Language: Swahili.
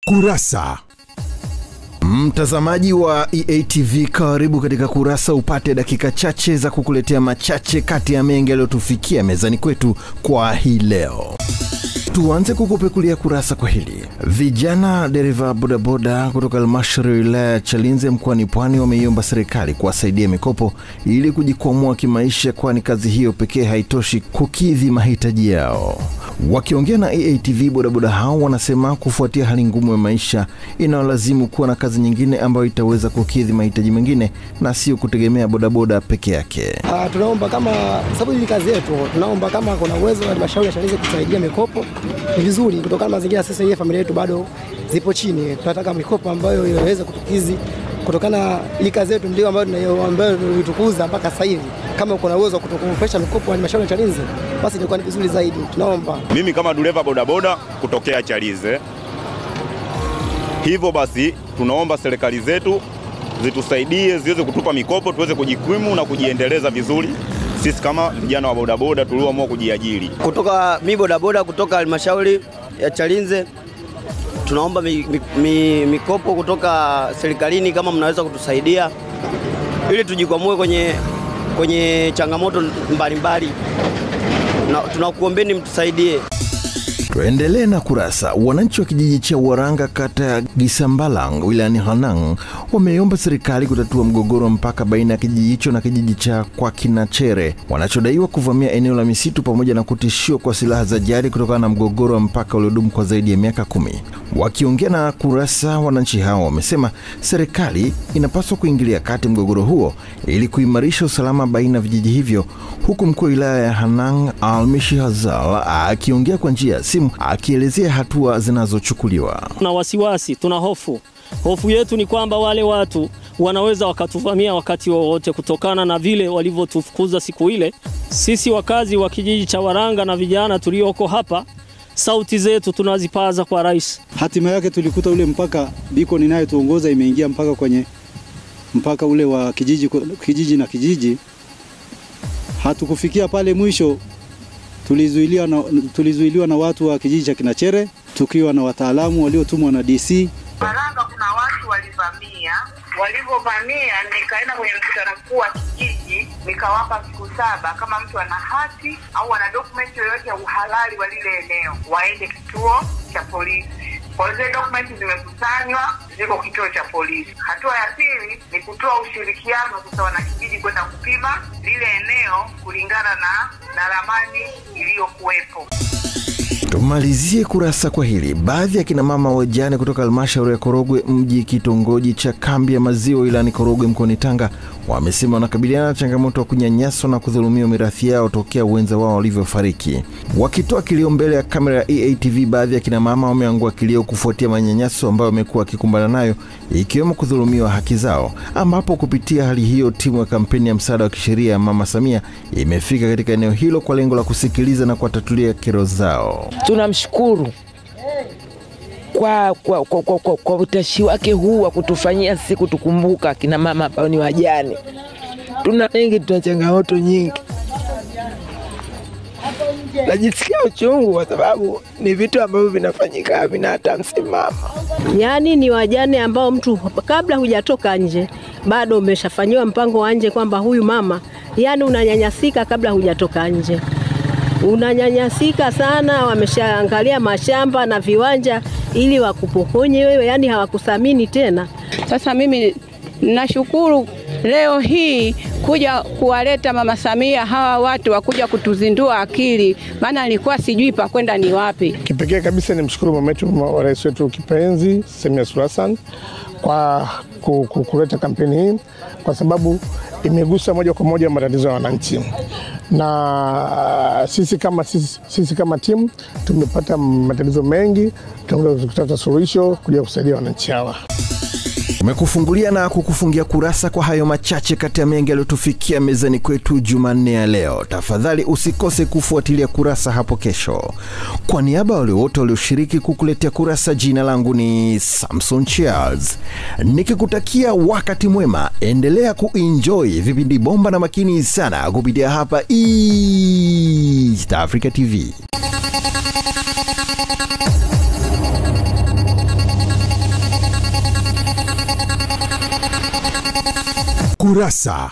Kurasa. Mtazamaji wa EATV, karibu katika Kurasa upate dakika chache za kukuletea machache kati ya mengi yaliyotufikia mezani kwetu kwa hii leo. Tuanze kukupekulia kurasa kwa hili. Vijana dereva bodaboda kutoka halmashauri ya wilaya ya Chalinze mkoani Pwani wameiomba serikali kuwasaidia mikopo ili kujikwamua kimaisha, kwani kazi hiyo pekee haitoshi kukidhi mahitaji yao. Wakiongea na EATV, bodaboda hao wanasema kufuatia hali ngumu ya maisha inawalazimu kuwa na kazi nyingine ambayo itaweza kukidhi mahitaji mengine na sio kutegemea bodaboda peke yake. Tunaomba kama sababu hii kazi yetu, tunaomba kama kuna uwezo wa halmashauri ya Chalinze kusaidia mikopo ni vizuri, kutokana na mazingira sasa hii familia yetu bado zipo chini. Tunataka mikopo ambayo inaweza kutukizi, kutokana hii kazi yetu ndio ambayo tulitukuza mpaka sasa hivi. Kama kuna uwezo wa kutukopesha mikopo halmashauri ya Chalinze, basi itakuwa ni vizuri zaidi. Tunaomba. Mimi kama dereva bodaboda kutokea Chalinze, hivyo basi tunaomba serikali zetu zitusaidie, ziweze kutupa mikopo tuweze kujikimu na kujiendeleza vizuri. Sisi kama vijana wa bodaboda tulioamua kujiajiri. Kutoka mimi bodaboda kutoka halmashauri ya Chalinze, tunaomba mikopo kutoka serikalini, kama mnaweza kutusaidia ili tujikwamue kwenye changamoto mbalimbali. Tunakuombeni mtusaidie. Tuendelee na kurasa. Wananchi wa kijiji cha Waranga kata ya Gisambalang wilayani Hanang wameomba serikali kutatua mgogoro mpaka baina ya kijiji hicho na kijiji cha kwa Kinachere wanachodaiwa kuvamia eneo la misitu pamoja na kutishiwa kwa silaha za jadi kutokana na mgogoro wa mpaka uliodumu kwa zaidi ya miaka 10. Wakiongea na kurasa, wananchi hao wamesema serikali inapaswa kuingilia kati mgogoro huo ili kuimarisha usalama baina ya vijiji hivyo, huku mkuu wa wilaya ya Hanang Almishi Hazal akiongea kwa njia ya simu akielezea hatua zinazochukuliwa. Tuna wasiwasi, tuna hofu. Hofu yetu ni kwamba wale watu wanaweza wakatuvamia wakati wowote kutokana na vile walivyotufukuza siku ile. Sisi wakazi wa kijiji cha Waranga na vijana tulioko hapa, sauti zetu tunazipaza kwa rais. Hatima yake tulikuta ule mpaka biko ninayotuongoza imeingia mpaka kwenye mpaka ule wa kijiji na kijiji. Hatukufikia pale mwisho, tulizuiliwa na watu wa kijiji cha Kinachere tukiwa na wataalamu waliotumwa na DC. Waranga kuna watu walivamia, nikaenda kwenye mkutano mkuu wa kijiji, nikawapa siku 7 kama mtu ana hati au ana document yoyote ya uhalali wa lile eneo waende kituo cha polisi. Kwa hiyo dokumenti zimekusanywa, ziko kituo cha polisi. Hatua ya pili ni kutoa ushirikiano sasa wana kijiji kwenda kupima lile eneo kulingana na ramani iliyokuwepo. Tumalizie kurasa kwa hili. Baadhi ya kina mama wajane kutoka halmashauri ya Korogwe mji kitongoji cha Kambi ya Maziwa wilayani Korogwe mkoani Tanga wamesema wanakabiliana na changamoto ya kunyanyaswa na kudhulumiwa mirathi yao tokea wenza wao walivyofariki. Wakitoa kilio mbele ya kamera ya EATV, baadhi ya kina mama wameangua kilio kufuatia manyanyaso ambayo wamekuwa wakikumbana nayo, ikiwemo kudhulumiwa haki zao, ambapo kupitia hali hiyo timu ya kampeni ya msaada wa kisheria ya Mama Samia imefika katika eneo hilo kwa lengo la kusikiliza na kuwatatulia kero zao. Tunamshukuru kwa utashi wake huu wa kutufanyia sisi kutukumbuka kina mama ambao ni wajane. Tuna mengi, tuna changamoto nyingi. Najisikia uchungu kwa sababu ni vitu ambavyo vinafanyika havina hata msimamo. Yaani ni wajane ambao mtu kabla hujatoka nje bado umeshafanywa mpango wa nje kwamba huyu mama, yani unanyanyasika kabla hujatoka nje. Unanyanyasika sana, wameshaangalia mashamba na viwanja ili wakupokonye wewe, yani hawakuthamini tena. Sasa mimi nashukuru leo hii kuja kuwaleta Mama Samia hawa watu wakuja kutuzindua akili, maana nilikuwa sijui pa kwenda ni wapi. Kipekee kabisa nimshukuru mama wetu wa rais wetu kipenzi Samia Suluhu Hassan kwa kuleta kampeni hii, kwa sababu imegusa moja kwa moja matatizo ya wananchi. Na sisi kama timu tumepata matatizo mengi, tunaweza kutafuta suluhisho kuja kusaidia wananchi hawa. Umekufungulia na kukufungia kurasa kwa hayo machache kati ya mengi yaliyotufikia mezani kwetu Jumanne ya leo. Tafadhali usikose kufuatilia kurasa hapo kesho. Kwa niaba ya wale wote walioshiriki kukuletea kurasa, jina langu ni Samson Charles. Nikikutakia wakati mwema, endelea kuenjoy vipindi bomba na makini sana kupitia hapa East Africa TV. Kurasa.